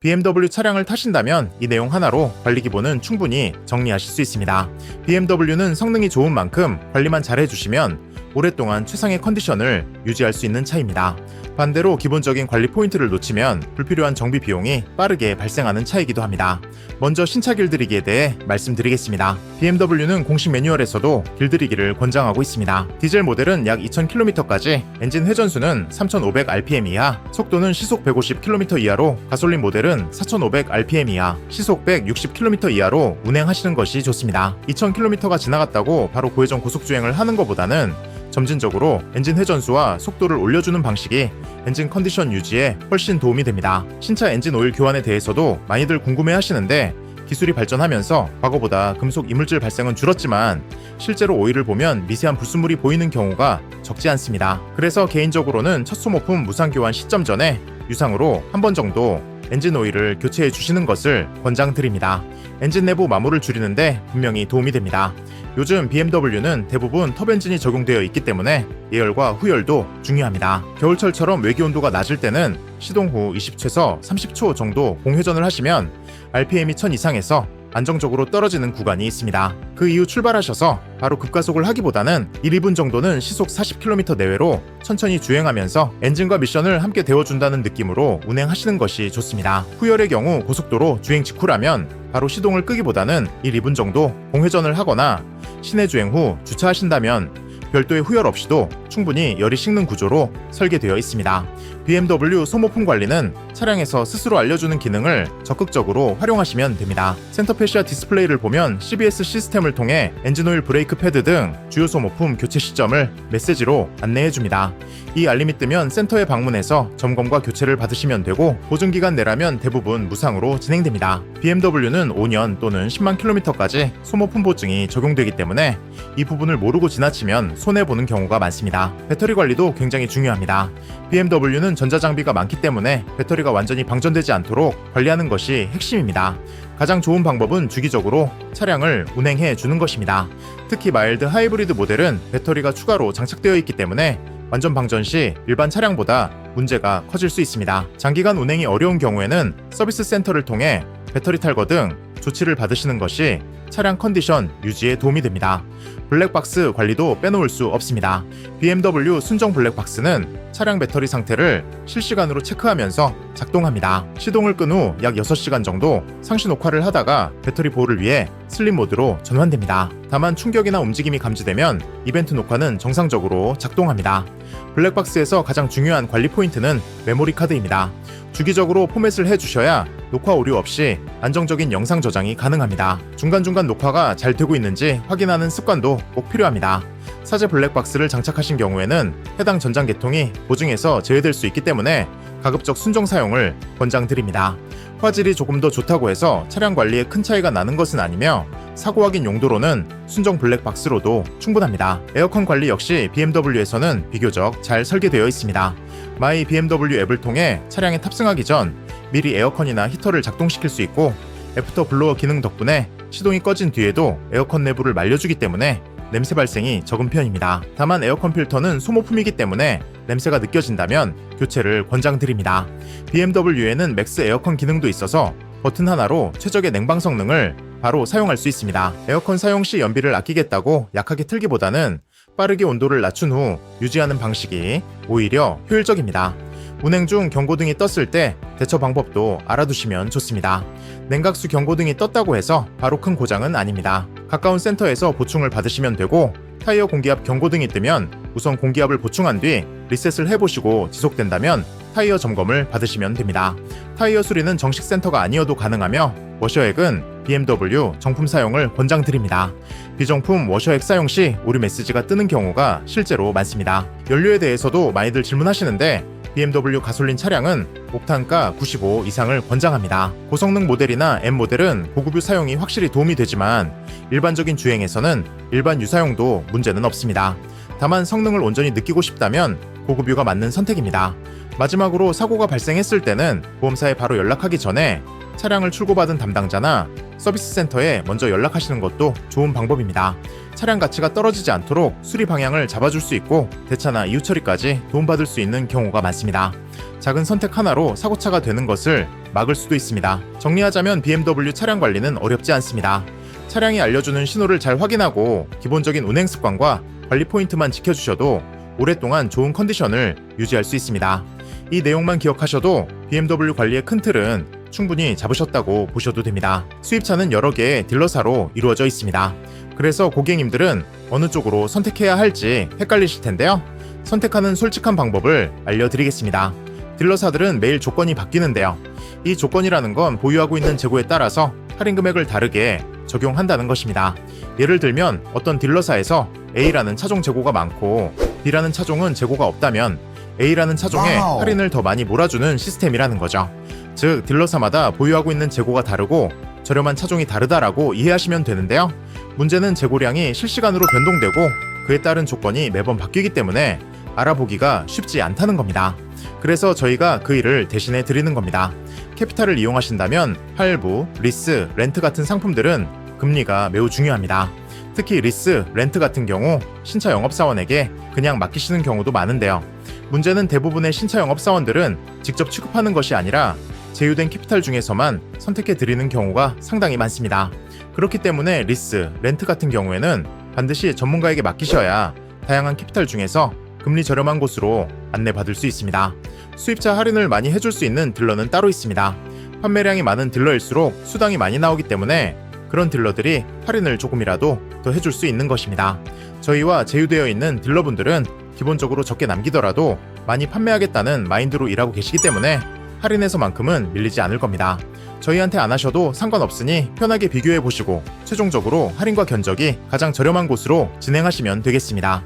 BMW 차량을 타신다면 이 내용 하나로 관리 기본은 충분히 정리하실 수 있습니다. BMW는 성능이 좋은 만큼 관리만 잘 해주시면 오랫동안 최상의 컨디션을 유지할 수 있는 차입니다. 반대로 기본적인 관리 포인트를 놓치면 불필요한 정비 비용이 빠르게 발생하는 차이기도 합니다. 먼저 신차 길들이기에 대해 말씀드리겠습니다. BMW는 공식 매뉴얼에서도 길들이기를 권장하고 있습니다. 디젤 모델은 약 2000km까지, 엔진 회전수는 3500rpm 이하, 속도는 시속 150km 이하로, 가솔린 모델은 4500rpm 이하, 시속 160km 이하로 운행하시는 것이 좋습니다. 2000km가 지나갔다고 바로 고회전 고속주행을 하는 것보다는 점진적으로 엔진 회전수와 속도를 올려주는 방식이 엔진 컨디션 유지에 훨씬 도움이 됩니다. 신차 엔진 오일 교환에 대해서도 많이들 궁금해 하시는데, 기술이 발전하면서 과거보다 금속 이물질 발생은 줄었지만 실제로 오일을 보면 미세한 불순물이 보이는 경우가 적지 않습니다. 그래서 개인적으로는 첫 소모품 무상 교환 시점 전에 유상으로 한 번 정도 엔진 오일을 교체해 주시는 것을 권장드립니다. 엔진 내부 마모를 줄이는데 분명히 도움이 됩니다. 요즘 BMW는 대부분 텁 엔진이 적용되어 있기 때문에 예열과 후열도 중요합니다. 겨울철처럼 외기 온도가 낮을 때는 시동 후 20초에서 30초 정도 공회전을 하시면 RPM이 1000 이상에서 안정적으로 떨어지는 구간이 있습니다. 그 이후 출발하셔서 바로 급가속을 하기보다는 1, 2분 정도는 시속 40km 내외로 천천히 주행하면서 엔진과 미션을 함께 데워준다는 느낌으로 운행하시는 것이 좋습니다. 후열의 경우 고속도로 주행 직후라면 바로 시동을 끄기보다는 1, 2분 정도 공회전을 하거나 시내 주행 후 주차하신다면 별도의 후열 없이도 충분히 열이 식는 구조로 설계되어 있습니다. BMW 소모품 관리는 차량에서 스스로 알려주는 기능을 적극적으로 활용하시면 됩니다. 센터 패시아 디스플레이를 보면 CBS 시스템을 통해 엔진오일 브레이크 패드 등 주요 소모품 교체 시점을 메시지로 안내해줍니다. 이 알림이 뜨면 센터에 방문해서 점검과 교체를 받으시면 되고, 보증기간 내라면 대부분 무상으로 진행됩니다. BMW는 5년 또는 10만 km까지 소모품 보증이 적용되기 때문에 이 부분을 모르고 지나치면 손해보는 경우가 많습니다. 배터리 관리도 굉장히 중요합니다. BMW는 전자장비가 많기 때문에 배터리가 완전히 방전되지 않도록 관리하는 것이 핵심입니다. 가장 좋은 방법은 주기적으로 차량을 운행해 주는 것입니다. 특히 마일드 하이브리드 모델은 배터리가 추가로 장착되어 있기 때문에 완전 방전 시 일반 차량보다 문제가 커질 수 있습니다. 장기간 운행이 어려운 경우에는 서비스 센터를 통해 배터리 탈거 등 조치를 받으시는 것이 차량 컨디션 유지에 도움이 됩니다. 블랙박스 관리도 빼놓을 수 없습니다. BMW 순정 블랙박스는 차량 배터리 상태를 실시간으로 체크하면서 작동합니다. 시동을 끈 후 약 6시간 정도 상시 녹화를 하다가 배터리 보호를 위해 슬립 모드로 전환됩니다. 다만 충격이나 움직임이 감지되면 이벤트 녹화는 정상적으로 작동합니다. 블랙박스에서 가장 중요한 관리 포인트는 메모리 카드입니다. 주기적으로 포맷을 해주셔야 녹화 오류 없이 안정적인 영상 저장이 가능합니다. 중간중간 녹화가 잘 되고 있는지 확인하는 습관도 꼭 필요합니다. 사제 블랙박스를 장착하신 경우에는 해당 전장 계통이 보증에서 제외될 수 있기 때문에 가급적 순정 사용을 권장드립니다. 화질이 조금 더 좋다고 해서 차량 관리에 큰 차이가 나는 것은 아니며, 사고 확인 용도로는 순정 블랙박스로도 충분합니다. 에어컨 관리 역시 BMW에서는 비교적 잘 설계되어 있습니다. 마이 BMW 앱을 통해 차량에 탑승하기 전 미리 에어컨이나 히터를 작동시킬 수 있고, 애프터 블로어 기능 덕분에 시동이 꺼진 뒤에도 에어컨 내부를 말려주기 때문에 냄새 발생이 적은 편입니다. 다만 에어컨 필터는 소모품이기 때문에 냄새가 느껴진다면 교체를 권장드립니다. BMW에는 맥스 에어컨 기능도 있어서 버튼 하나로 최적의 냉방 성능을 바로 사용할 수 있습니다. 에어컨 사용 시 연비를 아끼겠다고 약하게 틀기보다는 빠르게 온도를 낮춘 후 유지하는 방식이 오히려 효율적입니다. 운행 중 경고등이 떴을 때 대처 방법도 알아두시면 좋습니다. 냉각수 경고등이 떴다고 해서 바로 큰 고장은 아닙니다. 가까운 센터에서 보충을 받으시면 되고, 타이어 공기압 경고등이 뜨면 우선 공기압을 보충한 뒤 리셋을 해보시고 지속된다면 타이어 점검을 받으시면 됩니다. 타이어 수리는 정식 센터가 아니어도 가능하며, 워셔액은 BMW 정품 사용을 권장드립니다. 비정품 워셔액 사용 시 오류 메시지가 뜨는 경우가 실제로 많습니다. 연료에 대해서도 많이들 질문하시는데, BMW 가솔린 차량은 옥탄가 95 이상을 권장합니다. 고성능 모델이나 M 모델은 고급유 사용이 확실히 도움이 되지만 일반적인 주행에서는 일반 유사용도 문제는 없습니다. 다만 성능을 온전히 느끼고 싶다면 고급유가 맞는 선택입니다. 마지막으로 사고가 발생했을 때는 보험사에 바로 연락하기 전에 차량을 출고받은 담당자나 서비스 센터에 먼저 연락하시는 것도 좋은 방법입니다. 차량 가치가 떨어지지 않도록 수리 방향을 잡아줄 수 있고 대차나 이후 처리까지 도움받을 수 있는 경우가 많습니다. 작은 선택 하나로 사고차가 되는 것을 막을 수도 있습니다. 정리하자면 BMW 차량 관리는 어렵지 않습니다. 차량이 알려주는 신호를 잘 확인하고 기본적인 운행 습관과 관리 포인트만 지켜주셔도 오랫동안 좋은 컨디션을 유지할 수 있습니다. 이 내용만 기억하셔도 BMW 관리의 큰 틀은 충분히 잡으셨다고 보셔도 됩니다. 수입차는 여러 개의 딜러사로 이루어져 있습니다. 그래서 고객님들은 어느 쪽으로 선택해야 할지 헷갈리실 텐데요. 선택하는 솔직한 방법을 알려드리겠습니다. 딜러사들은 매일 조건이 바뀌는데요. 이 조건이라는 건 보유하고 있는 재고에 따라서 할인 금액을 다르게 적용한다는 것입니다. 예를 들면 어떤 딜러사에서 A라는 차종 재고가 많고 B라는 차종은 재고가 없다면 A라는 차종에 할인을 더 많이 몰아주는 시스템이라는 거죠. 즉 딜러사마다 보유하고 있는 재고가 다르고 저렴한 차종이 다르다라고 이해하시면 되는데요. 문제는 재고량이 실시간으로 변동되고 그에 따른 조건이 매번 바뀌기 때문에 알아보기가 쉽지 않다는 겁니다. 그래서 저희가 그 일을 대신해 드리는 겁니다. 캐피탈을 이용하신다면 할부, 리스, 렌트 같은 상품들은 금리가 매우 중요합니다. 특히 리스, 렌트 같은 경우 신차 영업사원에게 그냥 맡기시는 경우도 많은데요. 문제는 대부분의 신차 영업사원들은 직접 취급하는 것이 아니라 제휴된 캐피탈 중에서만 선택해 드리는 경우가 상당히 많습니다. 그렇기 때문에 리스, 렌트 같은 경우에는 반드시 전문가에게 맡기셔야 다양한 캐피탈 중에서 금리 저렴한 곳으로 안내받을 수 있습니다. 수입차 할인을 많이 해줄 수 있는 딜러는 따로 있습니다. 판매량이 많은 딜러일수록 수당이 많이 나오기 때문에 그런 딜러들이 할인을 조금이라도 더 해줄 수 있는 것입니다. 저희와 제휴되어 있는 딜러분들은 기본적으로 적게 남기더라도 많이 판매하겠다는 마인드로 일하고 계시기 때문에 할인에서만큼은 밀리지 않을 겁니다. 저희한테 안 하셔도 상관없으니 편하게 비교해보시고 최종적으로 할인과 견적이 가장 저렴한 곳으로 진행하시면 되겠습니다.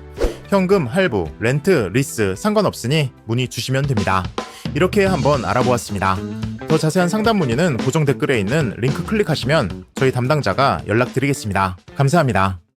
현금, 할부, 렌트, 리스 상관없으니 문의 주시면 됩니다. 이렇게 한번 알아보았습니다. 더 자세한 상담 문의는 고정 댓글에 있는 링크 클릭하시면 저희 담당자가 연락드리겠습니다. 감사합니다.